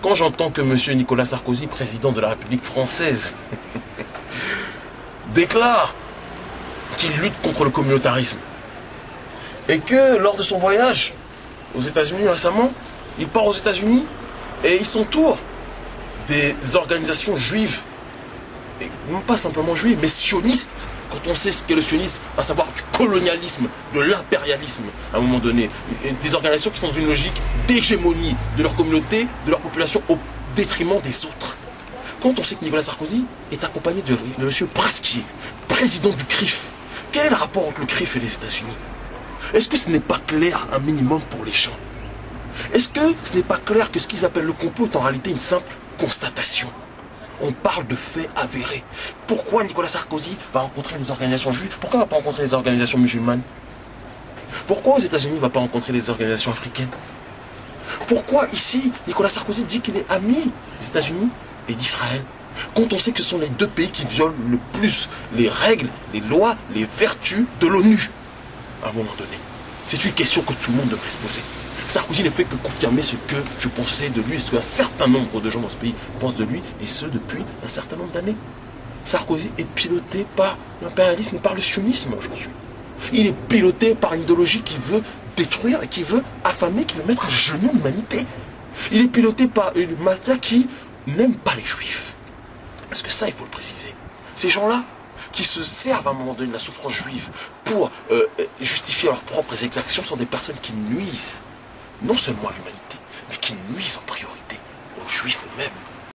quand j'entends que M. Nicolas Sarkozy, président de la République française, déclare qu'il lutte contre le communautarisme, et que lors de son voyage aux États-Unis récemment, il part aux États-Unis et il s'entoure des organisations juives, et non pas simplement juives, mais sionistes, quand on sait ce qu'est le sionisme, à savoir du colonialisme, de l'impérialisme, à un moment donné, et des organisations qui sont dans une logique d'hégémonie de leur communauté, de leur population, au détriment des autres. Quand on sait que Nicolas Sarkozy est accompagné de M. Pasquier, président du CRIF, quel est le rapport entre le CRIF et les États-Unis? Est-ce que ce n'est pas clair un minimum pour les gens? Est-ce que ce n'est pas clair que ce qu'ils appellent le complot est en réalité une simple constatation? On parle de faits avérés. Pourquoi Nicolas Sarkozy va rencontrer les organisations juives? Pourquoi il ne va pas rencontrer les organisations musulmanes? Pourquoi aux États-Unis il ne va pas rencontrer les organisations africaines? Pourquoi ici Nicolas Sarkozy dit qu'il est ami des États-Unis et d'Israël, quand on sait que ce sont les deux pays qui violent le plus les règles, les lois, les vertus de l'ONU à un moment donné? C'est une question que tout le monde devrait se poser. Sarkozy ne fait que confirmer ce que je pensais de lui et ce qu'un certain nombre de gens dans ce pays pensent de lui, et ce depuis un certain nombre d'années. Sarkozy est piloté par l'impérialisme et par le sionisme aujourd'hui. Il est piloté par une idéologie qui veut détruire, qui veut affamer, qui veut mettre à genoux l'humanité. Il est piloté par une mafia qui n'aime pas les juifs. Parce que ça, il faut le préciser. Ces gens-là, qui se servent à un moment donné de la souffrance juive pour justifier leurs propres exactions, sont des personnes qui nuisent non seulement à l'humanité, mais qui nuisent en priorité aux juifs eux-mêmes.